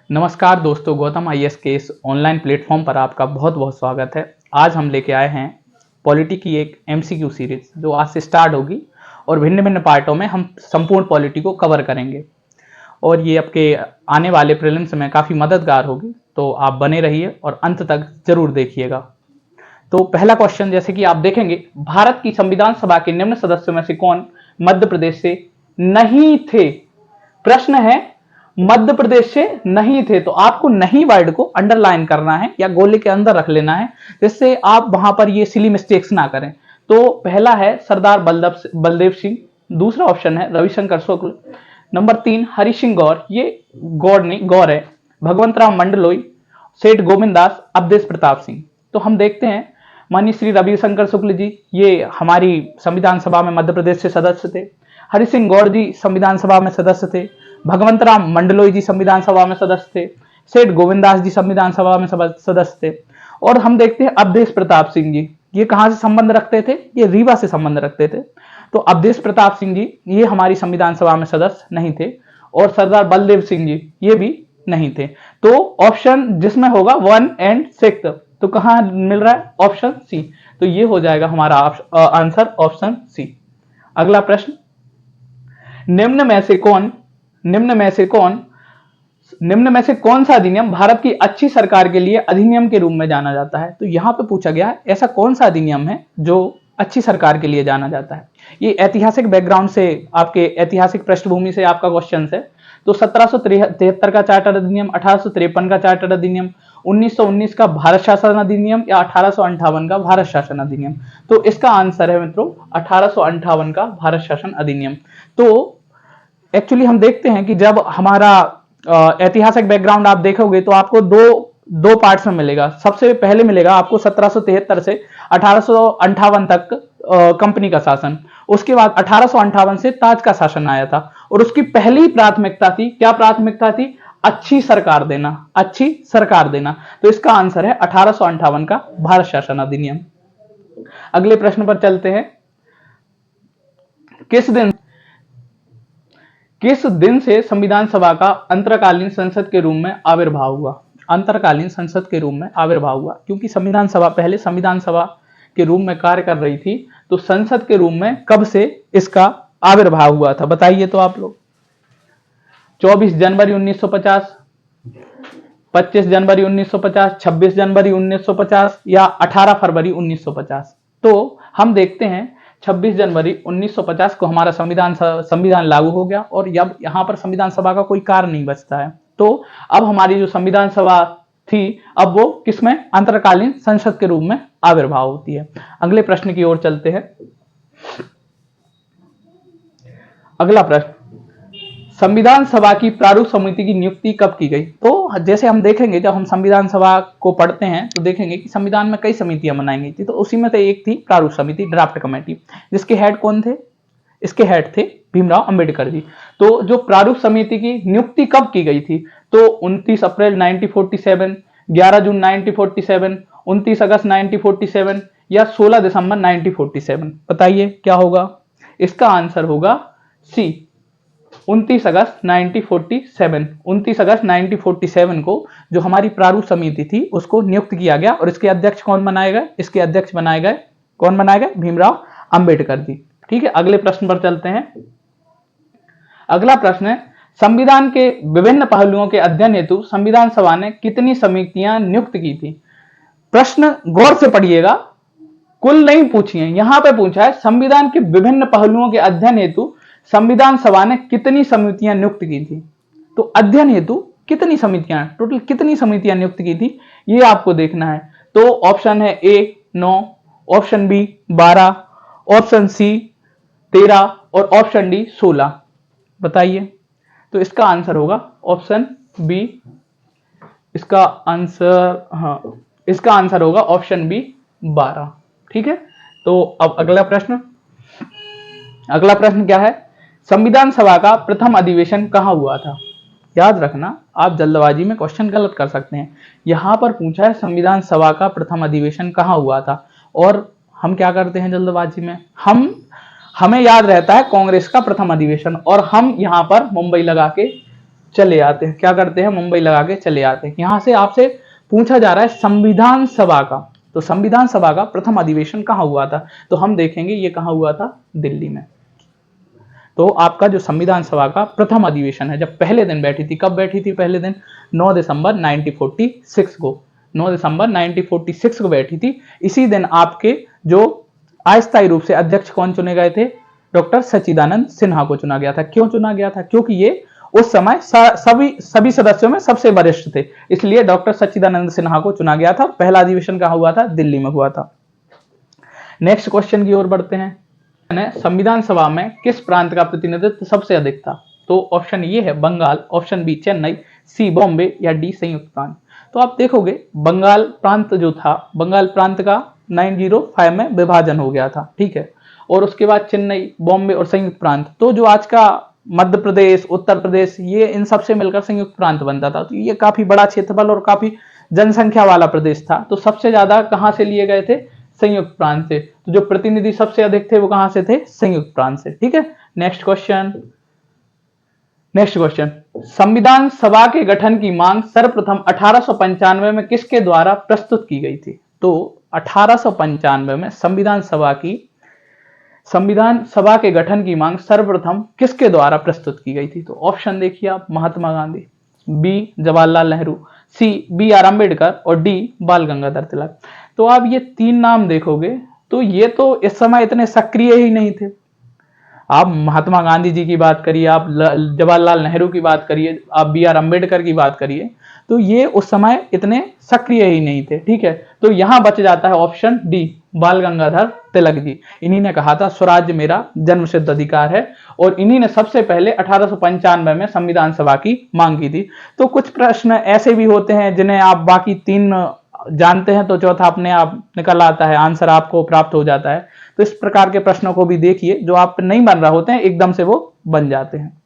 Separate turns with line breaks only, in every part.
नमस्कार दोस्तों, गौतम आईएएस के इस ऑनलाइन प्लेटफॉर्म पर आपका बहुत बहुत स्वागत है। आज हम लेके आए हैं पॉलिटी की एक एमसीक्यू सीरीज जो आज से स्टार्ट होगी और भिन्न भिन्न पार्टों में हम संपूर्ण पॉलिटी को कवर करेंगे और ये आपके आने वाले प्रीलिम्स में काफ़ी मददगार होगी। तो आप बने रहिए और अंत तक जरूर देखिएगा। तो पहला क्वेश्चन, जैसे कि आप देखेंगे, भारत की संविधान सभा के निम्न सदस्यों में से कौन मध्य प्रदेश से नहीं थे। प्रश्न है मध्य प्रदेश से नहीं थे, तो आपको नहीं वर्ड को अंडरलाइन करना है या गोले के अंदर रख लेना है, जिससे आप वहां पर ये सिली मिस्टेक्स ना करें। तो पहला है सरदार बलदेव सिंह, दूसरा ऑप्शन है रविशंकर शुक्ल, नंबर 3 हरि सिंह गौर, ये गौर नहीं गौर है, भगवंत राम मंडलोई, सेठ गोविंददास, अवधेश प्रताप सिंह। तो हम देखते हैं, माननीय श्री रविशंकर शुक्ल जी ये हमारी संविधान सभा में मध्य प्रदेश से सदस्य थे। हरि सिंह गौर जी संविधान सभा में सदस्य थे। भगवंत राम मंडलोई जी संविधान सभा में सदस्य थे। सेठ गोविंददास जी संविधान सभा में सदस्य थे। और हम देखते हैं अवधेश प्रताप सिंह जी, ये कहां से संबंध रखते थे, ये रीवा से संबंध रखते थे। तो अवधेश प्रताप सिंह जी ये हमारी संविधान सभा में सदस्य नहीं थे। और सरदार बलदेव सिंह जी ये भी नहीं थे। तो ऑप्शन जिसमें होगा 1 एंड 6, तो कहां मिल रहा है, ऑप्शन सी। तो ये हो जाएगा हमारा आंसर ऑप्शन सी। अगला प्रश्न, निम्न में से कौन सा अधिनियम भारत की अच्छी सरकार के लिए अधिनियम के रूप में जाना जाता है। तो यहां पे पूछा गया है ऐसा कौन सा अधिनियम है जो अच्छी सरकार के लिए जाना जाता है। ये ऐतिहासिक बैकग्राउंड से, आपके ऐतिहासिक पृष्ठभूमि से आपका क्वेश्चन है। तो 1773 का चार्टर अधिनियम, 1853 का चार्टर अधिनियम, 1919 का भारत शासन अधिनियम या 1858 का भारत शासन अधिनियम। तो इसका आंसर है मित्रों 1858 का भारत शासन अधिनियम। तो एक्चुअली हम देखते हैं कि जब हमारा ऐतिहासिक बैकग्राउंड आप देखोगे तो आपको दो पार्ट्स में मिलेगा। सबसे पहले मिलेगा आपको 1773 से 1858 तक कंपनी का शासन, उसके बाद 1858 से ताज का शासन आया था और उसकी पहली प्राथमिकता थी, क्या प्राथमिकता थी, अच्छी सरकार देना, अच्छी सरकार देना। तो इसका आंसर है 1858 का भारत शासन अधिनियम। अगले प्रश्न पर चलते हैं, किस दिन से संविधान सभा का अंतरकालीन संसद के रूप में आविर्भाव हुआ। अंतरकालीन संसद के रूप में आविर्भाव हुआ क्योंकि संविधान सभा पहले संविधान सभा के रूप में कार्य कर रही थी, तो संसद के रूप में कब से इसका आविर्भाव हुआ था, बताइए तो आप लोग। 24 जनवरी 1950, 25 जनवरी 1950, 26 जनवरी 1950 या 18 फरवरी 1950। तो हम देखते हैं 26 जनवरी 1950 को हमारा संविधान लागू हो गया और अब यहां पर संविधान सभा का कोई कार्य नहीं बचता है। तो अब हमारी जो संविधान सभा थी अब वो किसमें, अंतरकालीन संसद के रूप में आविर्भाव होती है। अगले प्रश्न की ओर चलते हैं। अगला प्रश्न, संविधान सभा की प्रारूप समिति की नियुक्ति कब की गई। तो जैसे हम देखेंगे, जब हम संविधान सभा को पढ़ते हैं तो देखेंगे कि संविधान में कई समितियां बनाई गई थी, तो उसी में से एक थी प्रारूप समिति, ड्राफ्ट कमेटी, जिसके हेड कौन थे, इसके हेड थे भीमराव अंबेडकर जी। तो जो प्रारूप समिति की नियुक्ति कब की गई थी, तो 29 अप्रैल 1947, 11 जून 1947, 29 अगस्त 1947 या 16 दिसंबर 1947। बताइए क्या होगा, इसका आंसर होगा सी, 29 अगस्त 1947। 29 अगस्त 1947 को जो हमारी प्रारूप समिति थी उसको नियुक्त किया गया और इसके अध्यक्ष कौन बनाए गए, इसके अध्यक्ष बनाए गए, कौन बनाए गए, भीमराव अंबेडकर जी। ठीक है, अगले प्रश्न पर चलते हैं। अगला प्रश्न है, संविधान के विभिन्न पहलुओं के अध्ययन हेतु संविधान सभा ने कितनी समितियां नियुक्त की थी। प्रश्न गौर से पढ़िएगा, कुल नहीं पूछिए, यहां पे पूछा है संविधान के विभिन्न पहलुओं के अध्ययन हेतु संविधान सभा ने कितनी समितियां नियुक्त की थी। तो अध्ययन हेतु कितनी समितियां, टोटल कितनी समितियां नियुक्त की थी, ये आपको देखना है। तो ऑप्शन है ए 9, ऑप्शन बी 12, ऑप्शन सी 13 और ऑप्शन डी 16। बताइए, तो इसका आंसर होगा ऑप्शन बी, इसका आंसर होगा ऑप्शन बी 12। ठीक है, तो अब अगला प्रश्न क्या है, संविधान सभा का प्रथम अधिवेशन कहां हुआ था। याद रखना, आप जल्दबाजी में क्वेश्चन गलत कर सकते हैं। यहां पर पूछा है संविधान सभा का प्रथम अधिवेशन कहां हुआ था, और हम क्या करते हैं जल्दबाजी में, हमें याद रहता है कांग्रेस का प्रथम अधिवेशन और हम यहां पर मुंबई लगा के चले आते हैं। क्या करते हैं? मुंबई लगा के चले आते हैं। यहां से आपसे पूछा जा रहा है संविधान सभा का, तो संविधान सभा का प्रथम अधिवेशन कहाँ हुआ था? तो हम देखेंगे ये कहाँ हुआ था, दिल्ली में। तो आपका जो संविधान सभा का प्रथम अधिवेशन है, जब पहले दिन बैठी थी, कब बैठी थी पहले दिन? 9 दिसंबर 1946 को, 9 दिसंबर 1946 को बैठी थी। इसी दिन आपके जो अस्थायी रूप से अध्यक्ष कौन चुने गए थे? डॉक्टर सच्चिदानंद सिन्हा को चुना गया था। क्यों चुना गया था? क्योंकि ये उस समय सभी सदस्यों में सबसे वरिष्ठ थे, इसलिए डॉक्टर सच्चिदानंद सिन्हा को चुना गया था। पहला अधिवेशन कहाँ हुआ था? दिल्ली में हुआ था। नेक्स्ट क्वेश्चन की ओर बढ़ते हैं। संविधान सभा में किस प्रांत का प्रतिनिधित्व सबसे अधिक था? तो ऑप्शन ये है बंगाल, ऑप्शन बी चेन्नई, सी बॉम्बे या डी संयुक्त प्रांत। तो आप देखोगे बंगाल प्रांत जो था, बंगाल प्रांत का 905 में विभाजन हो गया था, ठीक है। और उसके बाद चेन्नई, बॉम्बे और संयुक्त प्रांत, तो जो आज का मध्य प्रदेश, उत्तर प्रदेश, ये इन सबसे मिलकर संयुक्त प्रांत बनता था। तो ये काफी बड़ा क्षेत्रफल और काफी जनसंख्या वाला प्रदेश था। तो सबसे ज्यादा कहां से लिए गए थे? संयुक्त प्रांत से। तो जो प्रतिनिधि सबसे अधिक थे वो कहां से थे? संयुक्त प्रांत से, ठीक है। नेक्स्ट क्वेश्चन संविधान सभा के गठन की मांग सर्वप्रथम 1895 में किसके द्वारा प्रस्तुत की गई थी? तो 1895 में संविधान सभा के गठन की मांग सर्वप्रथम किसके द्वारा प्रस्तुत की गई थी? तो ऑप्शन देखिए आप, Mahatma Gandhi, B Jawaharlal Nehru, C B R Ambedkar और डी बाल गंगाधर तिलक। तो आप ये तीन नाम देखोगे तो ये तो इस समय इतने सक्रिय ही नहीं थे। आप महात्मा गांधी जी की बात करिए, आप जवाहरलाल नेहरू की बात करिए, आप बी आर अम्बेडकर की बात करिए, तो ये उस समय इतने सक्रिय ही नहीं थे, ठीक है। तो यहां बच जाता है ऑप्शन डी, बाल गंगाधर तिलक जी। इन्हीं ने कहा था स्वराज्य मेरा जन्मसिद्ध अधिकार है, और इन्हीं ने सबसे पहले 1895 में संविधान सभा की मांग की थी। तो कुछ प्रश्न ऐसे भी होते हैं जिन्हें आप बाकी तीन जानते हैं तो चौथा अपने आप निकल आता है, आंसर आपको प्राप्त हो जाता है। तो इस प्रकार के प्रश्नों को भी देखिए, जो आप नहीं बन रहे होते हैं एकदम से वो बन जाते हैं।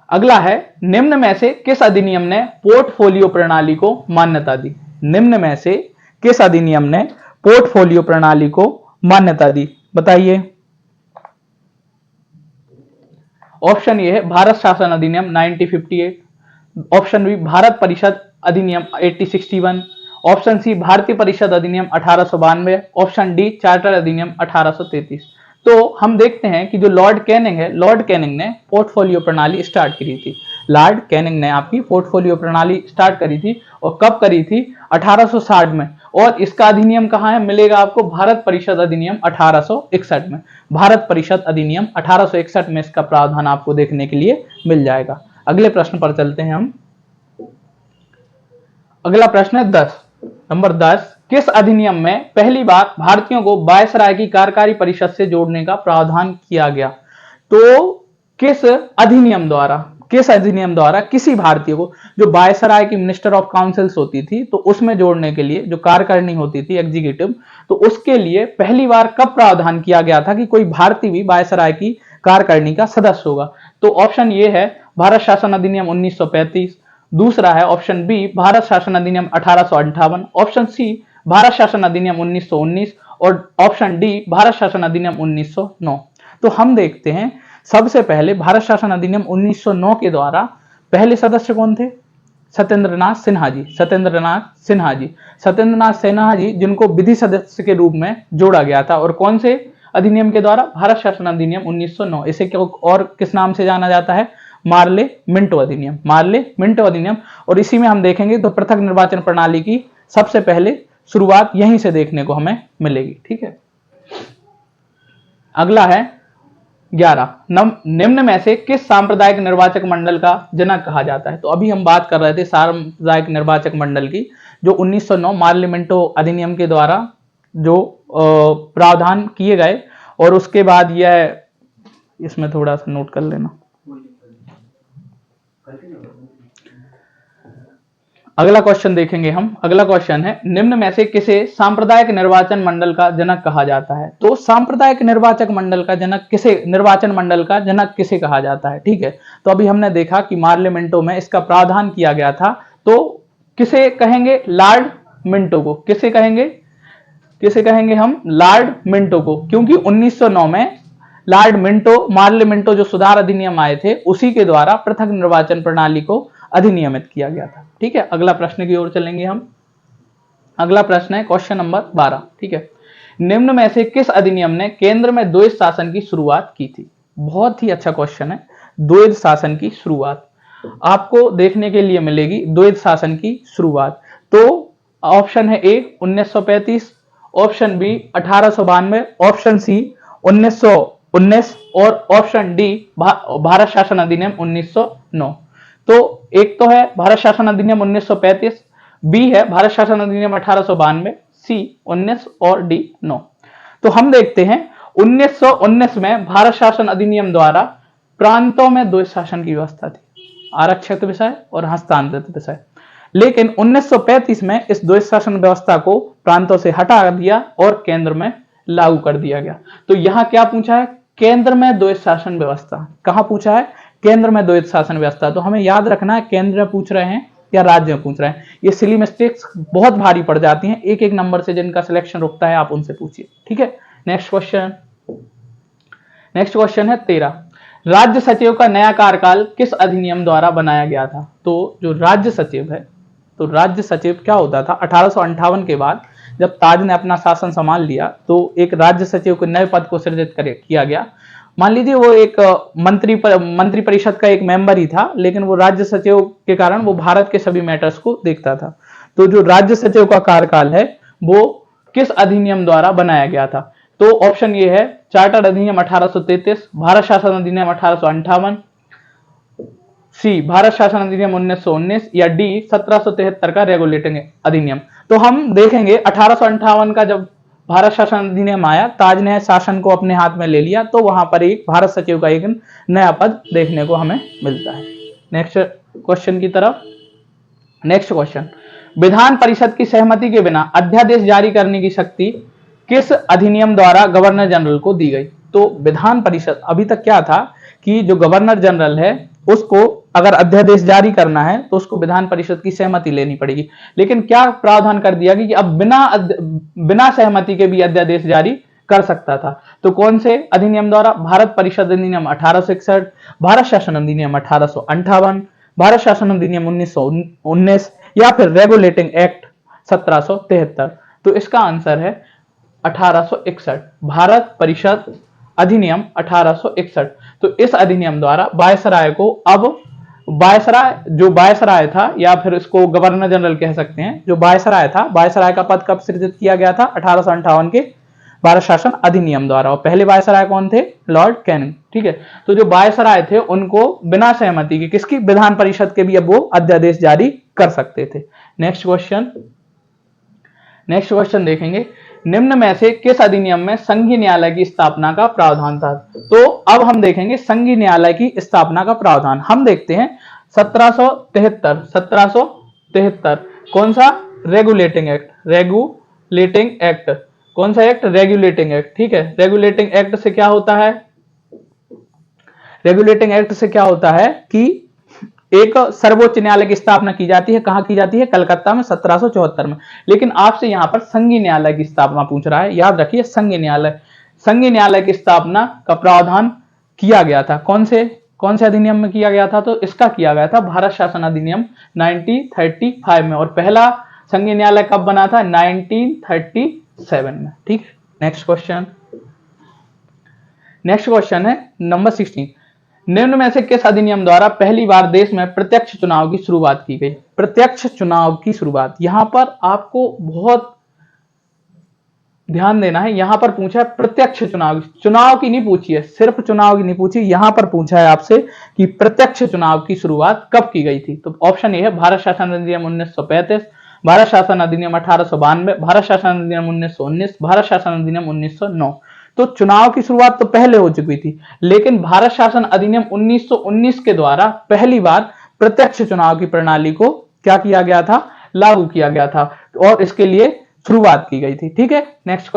अगला है, निम्न में से किस अधिनियम ने पोर्टफोलियो प्रणाली को मान्यता दी? निम्न में से किस अधिनियम ने पोर्टफोलियो प्रणाली को मान्यता दी? बताइए। ऑप्शन ए है भारत शासन अधिनियम 1958, ऑप्शन बी भारत परिषद अधिनियम 1861, ऑप्शन सी भारतीय परिषद अधिनियम 1892, ऑप्शन डी चार्टर अधिनियम 1833। तो हम देखते हैं कि जो लॉर्ड कैनिंग है, लॉर्ड कैनिंग ने पोर्टफोलियो प्रणाली स्टार्ट करी थी। लॉर्ड कैनिंग ने आपकी पोर्टफोलियो प्रणाली स्टार्ट करी थी, और कब करी थी? 1860 में। और इसका अधिनियम कहां है? मिलेगा आपको भारत परिषद अधिनियम 1861 में। भारत परिषद अधिनियम 1861 में इसका प्रावधान आपको देखने के लिए मिल जाएगा। अगले प्रश्न पर चलते हैं हम। अगला प्रश्न है 10, नंबर 10, किस अधिनियम में पहली बार भारतीयों को वायसराय की कार्यकारी परिषद से जोड़ने का प्रावधान किया गया? तो किस अधिनियम द्वारा किसी भारतीय को, जो वायसराय की मिनिस्टर ऑफ काउंसिल्स होती थी, तो उसमें जोड़ने के लिए जो कार्यकारिणी होती थी एग्जीक्यूटिव, तो उसके लिए पहली बार कब प्रावधान किया गया था कि कोई भारतीय भी वायसराय की कार्यकारिणी का सदस्य होगा? तो ऑप्शन ये है भारत शासन अधिनियम 1935, दूसरा है ऑप्शन बी भारत शासन अधिनियम 1858, ऑप्शन सी भारत शासन अधिनियम 1919 और ऑप्शन डी भारत शासन अधिनियम 1909। तो हम देखते हैं सबसे पहले भारत शासन अधिनियम 1909 के द्वारा पहले सदस्य कौन थे? सत्येंद्रनाथ सिन्हा जी, जिनको विधि सदस्य के रूप में जोड़ा गया था। और कौन से अधिनियम के द्वारा? भारत शासन अधिनियम 1909। इसे और किस नाम से जाना जाता है? मार्ले मिंटो अधिनियम। और इसी में हम देखेंगे तो पृथक निर्वाचन प्रणाली की सबसे पहले शुरुआत यहीं से देखने को हमें मिलेगी, ठीक है। अगला है 11, निम्न में से किस सांप्रदायिक निर्वाचक मंडल का जनक कहा जाता है? तो अभी हम बात कर रहे थे सांप्रदायिक निर्वाचक मंडल की, जो 1909 मार्ले मिंटो अधिनियम के द्वारा जो प्रावधान किए गए। और उसके बाद यह, इसमें थोड़ा सा नोट कर लेना। अगला क्वेश्चन देखेंगे हम। अगला क्वेश्चन है, निम्न में से किसे सांप्रदायिक निर्वाचन मंडल का जनक कहा जाता है? तो सांप्रदायिक निर्वाचन मंडल का जनक किसे कहा जाता है, ठीक है। तो अभी हमने देखा कि मार्ले मिंटो में इसका प्रावधान किया गया था, तो किसे कहेंगे? लॉर्ड मिंटो को। किसे कहेंगे हम? लॉर्ड मिंटो को, क्योंकि 1909 में लॉर्ड मिंटो मार्ले मिंटो जो सुधार अधिनियम आए थे उसी के द्वारा पृथक निर्वाचन प्रणाली को अधिनियमित किया गया था। ठीक है, अगला प्रश्न की ओर चलेंगे हम। अगला प्रश्न है क्वेश्चन नंबर 12। ठीक है, निम्न में से किस अधिनियम ने केंद्र में द्वैध शासन की शुरुआत की थी? बहुत ही अच्छा क्वेश्चन है। द्वैध शासन की शुरुआत आपको देखने के लिए मिलेगी, द्वैध शासन की शुरुआत। तो ऑप्शन है ए 1935, ऑप्शन बी 1892, ऑप्शन सी 1919 और ऑप्शन डी भारत शासन अधिनियम 1909। तो एक तो है भारत शासन अधिनियम 1935, बी है भारत शासन अधिनियम 1892, सी 19 और डी 9। तो हम देखते हैं 1919 में भारत शासन अधिनियम द्वारा प्रांतों में द्वैध शासन की व्यवस्था थी, आरक्षित विषय और हस्तांतरित विषय। लेकिन 1935 में इस द्वैध शासन व्यवस्था को प्रांतों से हटा दिया और केंद्र में लागू कर दिया गया। तो यहां क्या पूछा है? केंद्र में द्वैध शासन व्यवस्था। कहां पूछा है? केंद्र में द्वैध शासन व्यवस्था। तो हमें याद रखना है केंद्र में पूछ रहे हैं या राज्य में पूछ रहे हैं। ये सिली मिस्टेक्स बहुत भारी पड़ जाती हैं, एक एक नंबर से जिनका सिलेक्शन रुकता है आप उनसे पूछिए। ठीक है, नेक्स्ट क्वेश्चन है 13। राज्य सचिव का नया कार्यकाल किस अधिनियम द्वारा बनाया गया था? तो जो राज्य सचिव है, तो राज्य सचिव क्या होता था? 1858 के बाद जब ताज ने अपना शासन संभाल लिया तो एक राज्य सचिव को नए पद को सृजित किया गया। मान लीजिए वो एक मंत्री परिषद का एक मेंबर ही था, लेकिन वो राज्य सचिव के कारण वो भारत के सभी मैटर्स को देखता था। तो जो राज्य सचिव का कार्यकाल है वो किस अधिनियम द्वारा बनाया गया था? तो ऑप्शन ये है चार्टर अधिनियम 1833, भारत शासन अधिनियम 1858, सी भारत शासन अधिनियम 1919 या डी 1773 का रेगुलेटिंग अधिनियम। तो हम देखेंगे 1858 का जब भारत शासन अधिनियम आया, ताज ने शासन को अपने हाथ में ले लिया, तो वहां पर एक भारत सचिव का एक नया पद देखने को हमें मिलता है। नेक्स्ट क्वेश्चन की तरफ। नेक्स्ट क्वेश्चन, विधान परिषद की सहमति के बिना अध्यादेश जारी करने की शक्ति किस अधिनियम द्वारा गवर्नर जनरल को दी गई? तो विधान परिषद, अभी तक क्या था कि जो गवर्नर जनरल है उसको अगर अध्यादेश जारी करना है तो उसको विधान परिषद की सहमति लेनी पड़ेगी। लेकिन क्या प्रावधान कर दिया कि अब बिना सहमति के भी अध्यादेश जारी कर सकता था। तो कौन से अधिनियम द्वारा? भारत परिषद अधिनियम 1861, भारत शासन अधिनियम 1858, भारत शासन अधिनियम 1919 या फिर रेगुलेटिंग एक्ट 1773। तो इसका आंसर है 1861, भारत परिषद अधिनियम 1861। तो इस अधिनियम द्वारा वायसराय को, अब वायसराय था या फिर इसको गवर्नर जनरल कह सकते हैं, जो वायसराय था, वायसराय का पद कब सृजित किया गया था? 1858 के भारत शासन अधिनियम द्वारा। और पहले वायसराय कौन थे? Lord Canning. ठीक है, तो जो वायसराय थे उनको बिना सहमति के, किसकी? विधान परिषद के भी अब वो अध्यादेश जारी कर सकते थे। नेक्स्ट क्वेश्चन देखेंगे, निम्न में से किस अधिनियम में संघीय न्यायालय की स्थापना का प्रावधान था? तो अब हम देखेंगे संघीय न्यायालय की स्थापना का प्रावधान। हम देखते हैं 1773। कौन सा? Regulating act. कौन सा एक्ट? Regulating act. ठीक है, रेगुलेटिंग एक्ट से क्या होता है? रेगुलेटिंग एक्ट से क्या होता है कि एक सर्वोच्च न्यायालय की स्थापना की जाती है। कहां की जाती है? कलकत्ता में 1774 में। लेकिन आपसे यहां पर संघीय न्यायालय की स्थापना पूछ रहा है। याद रखिए संघीय न्यायालय की स्थापना का प्रावधान किया गया था कौन से अधिनियम में किया गया था? तो इसका किया गया था भारत शासन अधिनियम 1935 में। और पहला संघीय न्यायालय कब बना था? 1937 में। ठीक, नेक्स्ट क्वेश्चन है नंबर 16। निम्न में से किस अधिनियम द्वारा पहली बार देश में प्रत्यक्ष चुनाव की शुरुआत की गई? प्रत्यक्ष चुनाव की शुरुआत, यहां पर आपको बहुत ध्यान देना है। यहां पर पूछा है प्रत्यक्ष चुनाव की नहीं पूछी है, सिर्फ चुनाव की नहीं पूछी, यहां पर पूछा है आपसे कि प्रत्यक्ष चुनाव की शुरुआत कब की गई थी। तो ऑप्शन ए है भारत शासन अधिनियम 1935, भारत शासन अधिनियम 1892, भारत शासन अधिनियम 1919, भारत शासन अधिनियम 1909। तो चुनाव की शुरुआत तो पहले हो चुकी थी, लेकिन भारत शासन अधिनियम 1919 के द्वारा पहली बार प्रत्यक्ष चुनाव की प्रणाली को क्या किया गया था? लागू किया गया था और इसके लिए शुरुआत की गई थी। ठीक है, नेक्स्ट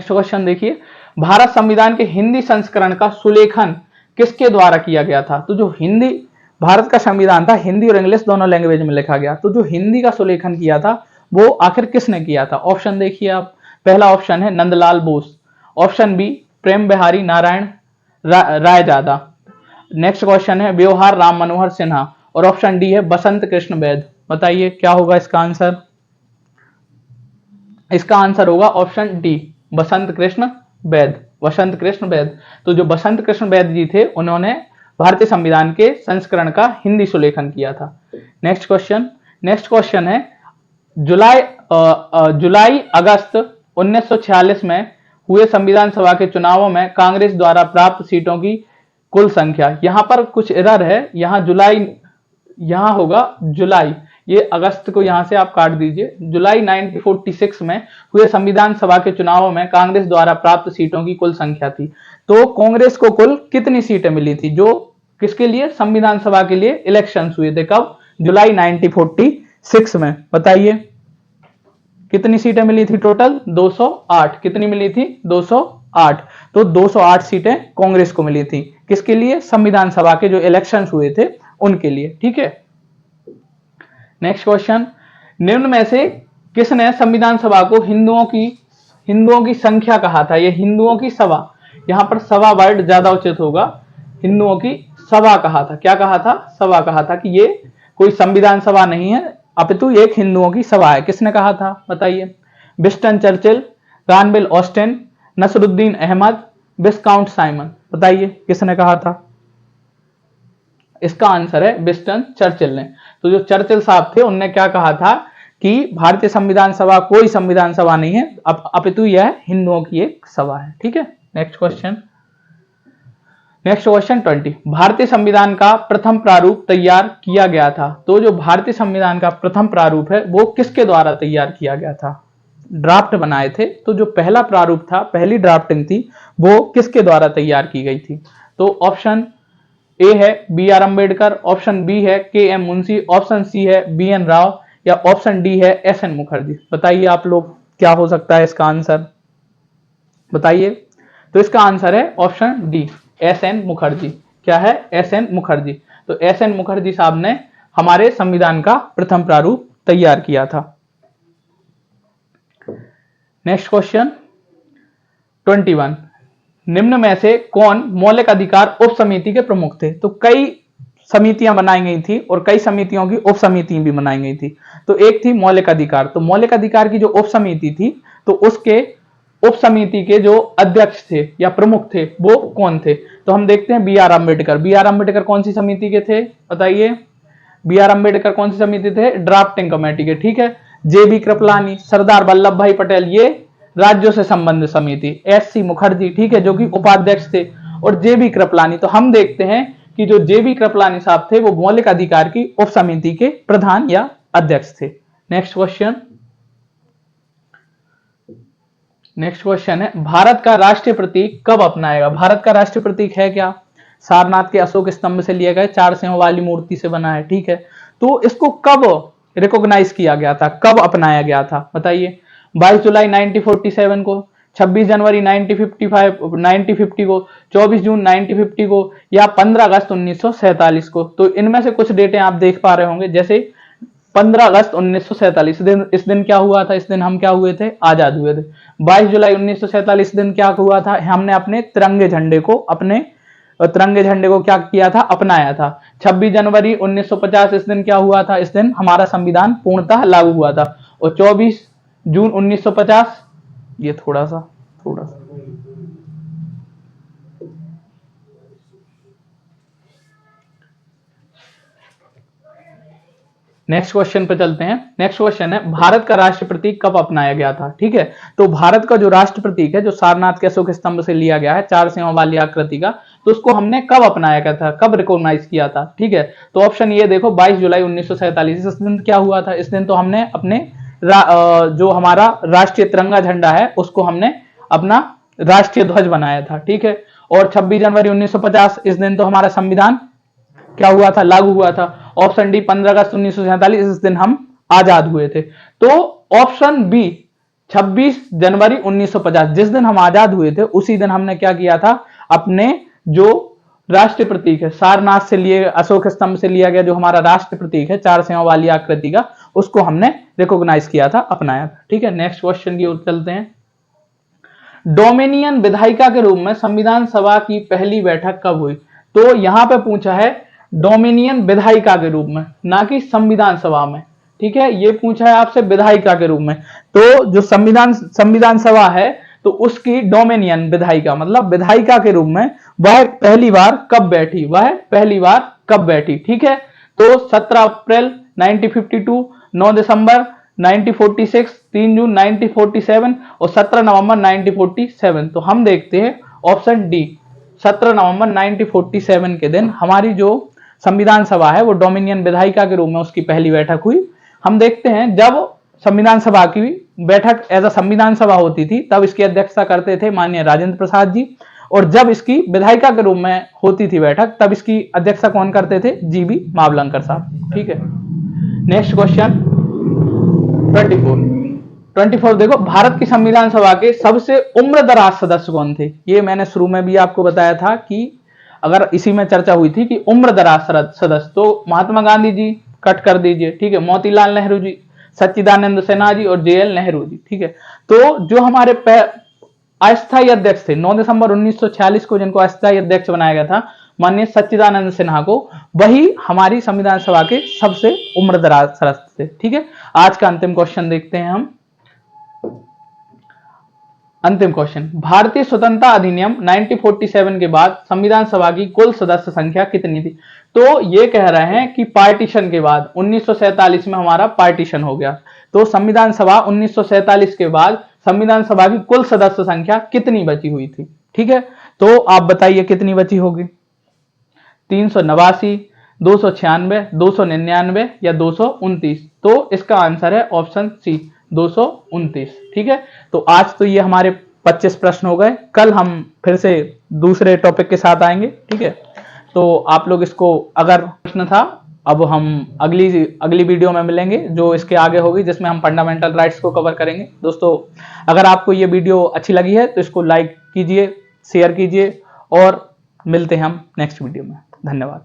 क्वेश्चन देखिए, भारत संविधान के हिंदी संस्करण का सुलेखन किसके द्वारा किया गया था? तो जो हिंदी भारत का संविधान था, हिंदी और इंग्लिश दोनों लैंग्वेज में लिखा गया। तो जो हिंदी का सुलेखन किया था वो आखिर किसने किया था? ऑप्शन देखिए आप। पहला ऑप्शन है नंदलाल बोस, ऑप्शन बी प्रेम बिहारी नारायण रायजादा। नेक्स्ट क्वेश्चन है व्यवहार राम मनोहर सिन्हा, और ऑप्शन डी है बसंत कृष्ण वैद। बताइए क्या होगा इसका आंसर? इसका आंसर होगा ऑप्शन डी, बसंत कृष्ण वैद। बसंत कृष्ण वैद। तो जो बसंत कृष्ण वैद जी थे, उन्होंने भारतीय संविधान के संस्करण का हिंदी सुलेखन किया था। नेक्स्ट क्वेश्चन है जुलाई अगस्त 1946 में हुए संविधान सभा के चुनावों में कांग्रेस द्वारा प्राप्त सीटों की कुल संख्या। यहां पर कुछ एरर है, यहां जुलाई, यहां होगा जुलाई, ये अगस्त को यहां से आप काट दीजिए। जुलाई 1946 में हुए संविधान सभा के चुनावों में कांग्रेस द्वारा प्राप्त सीटों की कुल संख्या थी। तो कांग्रेस को कुल कितनी सीटें मिली थी? जो किसके लिए? संविधान सभा के लिए इलेक्शंस हुए थे। कब? जुलाई 1946 में। बताइए कितनी सीटें मिली थी टोटल? 208। कितनी मिली थी? 208। तो 208 सीटें कांग्रेस को मिली थी। किसके लिए? संविधान सभा के जो इलेक्शंस हुए थे उनके लिए। ठीक है। नेक्स्ट क्वेश्चन, निम्न में से किसने संविधान सभा को हिंदुओं की संख्या कहा था? ये हिंदुओं की सभा, यहां पर सभा वर्ड ज्यादा उचित होगा। हिंदुओं की सभा कहा था। क्या कहा था? सभा कहा था कि ये कोई संविधान सभा नहीं है, अपितु एक हिंदुओं की सभा है। किसने कहा था? बताइए। Winston Churchill, Granville Austin, Nasruddin Ahmed, Viscount Simon. बताइए किसने कहा था? इसका आंसर है विंस्टन चर्चिल ने। तो जो चर्चिल साहब थे, उनने क्या कहा था कि भारतीय संविधान सभा कोई संविधान सभा नहीं है, अपितु यह हिंदुओं की एक सभा है। ठीक है। Next question 20। भारतीय संविधान का प्रथम प्रारूप तैयार किया गया था। तो जो भारतीय संविधान का प्रथम प्रारूप है वो किसके द्वारा तैयार किया गया था? ड्राफ्ट बनाए थे। तो जो पहला प्रारूप था, पहली ड्राफ्टिंग थी, वो किसके द्वारा तैयार की गई थी? तो ऑप्शन ए है B R Ambedkar, option B है K M Munshi, option C है बी एन राव, या ऑप्शन डी है एस एन मुखर्जी। बताइए आप लोग क्या हो सकता है इसका आंसर? बताइए। तो इसका आंसर है option D, S N Mukherjee. क्या है? S N Mukherjee. तो एस एन मुखर्जी साहब ने हमारे संविधान का प्रथम प्रारूप तैयार किया था। Next question 21। निम्न में से कौन मौलिक अधिकार उप समिति के प्रमुख थे? तो कई समितियां बनाई गई थी और कई समितियों की उप समिति भी बनाई गई थी। तो एक थी मौलिक अधिकार। तो मौलिक अधिकार की जो उप समिति थी, तो उसके उप समिति के जो अध्यक्ष थे या प्रमुख थे वो कौन थे? तो हम देखते हैं B R Ambedkar. B R Ambedkar कौन सी समिति के थे? बताइए। बी आर अम्बेडकर कौन सी समिति थे? ड्राफ्टिंग कमेटी के। ठीक है। जे बी कृपलानी, सरदार वल्लभ भाई पटेल, ये राज्यों से संबंधित समिति। एस सी मुखर्जी, ठीक है, जो कि उपाध्यक्ष थे, और जे बी कृपलानी। तो हम देखते हैं कि जो जे बी कृपलानी साहब थे वो मौलिक अधिकार की उप समिति के प्रधान या अध्यक्ष थे। नेक्स्ट क्वेश्चन है भारत का राष्ट्रीय प्रतीक कब अपनाएगा? भारत का राष्ट्रीय प्रतीक है क्या? सारनाथ के अशोक स्तंभ से लिया गया, 4 सिंहों वाली मूर्ति से बना है। ठीक है। तो इसको कब रिकॉग्नाइज किया गया था, कब अपनाया गया था? बताइए। 22 जुलाई 1947 को, 26 जनवरी 1950 को, 24 जून 1950 को, या 15 अगस्त 1947 को। तो इनमें से कुछ डेटें आप देख पा रहे होंगे। जैसे 15 अगस्त 1947, इस दिन क्या हुआ था? इस दिन हम क्या हुए थे? आजाद हुए थे। 22 जुलाई 1947 दिन क्या हुआ था? हमने अपने तिरंगे झंडे को क्या किया था? अपनाया था। 26 जनवरी 1950 इस दिन क्या हुआ था? इस दिन हमारा संविधान पूर्णतः लागू हुआ था। और 24 जून 1950, ये थोड़ा सा नेक्स्ट क्वेश्चन पे चलते हैं। नेक्स्ट क्वेश्चन है भारत का राष्ट्रीय प्रतीक कब अपनाया गया था? ठीक है। तो भारत का जो राष्ट्र प्रतीक है, जो सारनाथ के अशोक स्तंभ से लिया गया है, 4 सिंहों वाली आकृति का, तो उसको हमने कब अपनाया गया था, कब रिकॉग्नाइज किया था? ठीक है। तो ऑप्शन ये देखो, 22 जुलाई 1947। इस दिन क्या हुआ था? इस दिन तो हमने अपने जो हमारा राष्ट्रीय तिरंगा झंडा है उसको हमने अपना राष्ट्रीय ध्वज बनाया था। ठीक है। और 26 जनवरी 1950 इस दिन तो हमारा संविधान क्या हुआ था? लागू हुआ था। ऑप्शन डी 15 अगस्त 1947, इस दिन हम आजाद हुए थे। तो ऑप्शन बी 26 जनवरी 1950, जिस दिन हम आजाद हुए थे उसी दिन हमने क्या किया था? अपने जो राष्ट्रीय प्रतीक है, सारनाथ से लिए अशोक स्तंभ से लिया गया जो हमारा राष्ट्र प्रतीक है, 4 सिंहों वाली आकृति का, उसको हमने रिकॉग्नाइज किया था, अपनाया था। ठीक है। नेक्स्ट क्वेश्चन की ओर चलते हैं। डोमिनियन विधायिका के रूप में संविधान सभा की पहली बैठक कब हुई? तो यहां पे पूछा है डोमिनियन विधायिका के रूप में, ना कि संविधान सभा में। ठीक है, ये पूछा है आपसे विधायिका के रूप में। तो जो संविधान सभा है तो उसकी डोमिनियन विधायिका मतलब विधायिका के रूप में वह पहली बार कब बैठी, वह पहली बार कब बैठी? ठीक है, तो 17 अप्रैल 1952, 9 दिसंबर 1946, 3 जून 1947 और 17 नवंबर 1947। तो हम देखते हैं ऑप्शन डी, 17 नवंबर 1947 के दिन हमारी जो संविधान सभा है वो डोमिनियन विधायिका के रूप में उसकी पहली बैठक हुई। हम देखते हैं जब संविधान सभा की बैठक एज अ संविधान सभा होती थी तब इसकी अध्यक्षता करते थे माननीय राजेंद्र प्रसाद जी, और जब इसकी विधायिका के रूप में होती थी बैठक तब इसकी अध्यक्षता कौन करते थे? जीबी मावलंकर साहब। ठीक है, नेक्स्ट क्वेश्चन 24 देखो, भारत की संविधान सभा के सबसे उम्रदराज सदस्य कौन थे? ये मैंने शुरू में भी आपको बताया था कि अगर इसी में चर्चा हुई थी कि उम्रदराज सदस्य, तो महात्मा गांधी जी कट कर दीजिए। ठीक है, मोतीलाल नेहरू जी, सच्चिदानंद सिन्हा जी और जेएल नेहरू जी। ठीक है, तो जो हमारे अस्थायी अध्यक्ष थे 9 दिसंबर 1946 को जिनको अस्थायी अध्यक्ष बनाया गया था माननीय सच्चिदानंद सिन्हा को, वही हमारी संविधान सभा के सबसे उम्रदराज सदस्य थे। ठीक है, आज का अंतिम क्वेश्चन देखते हैं हम। अंतिम क्वेश्चन, भारतीय स्वतंत्रता अधिनियम 1947 के बाद संविधान सभा की कुल सदस्य संख्या कितनी थी? तो ये कह रहे हैं कि पार्टीशन के बाद 1947 में हमारा पार्टीशन हो गया, तो संविधान सभा 1947 के बाद संविधान सभा की कुल सदस्य संख्या कितनी बची हुई थी? ठीक है, तो आप बताइए कितनी बची होगी? 389, 296, 299 या 229? तो इसका आंसर है ऑप्शन सी, 229। ठीक है, तो आज तो ये हमारे 25 प्रश्न हो गए। कल हम फिर से दूसरे टॉपिक के साथ आएंगे। ठीक है, तो आप लोग इसको, अगर प्रश्न था, अब हम अगली वीडियो में मिलेंगे जो इसके आगे होगी, जिसमें हम फंडामेंटल राइट्स को कवर करेंगे। दोस्तों, अगर आपको ये वीडियो अच्छी लगी है तो इसको लाइक कीजिए, शेयर कीजिए और मिलते हैं हम नेक्स्ट वीडियो में। धन्यवाद।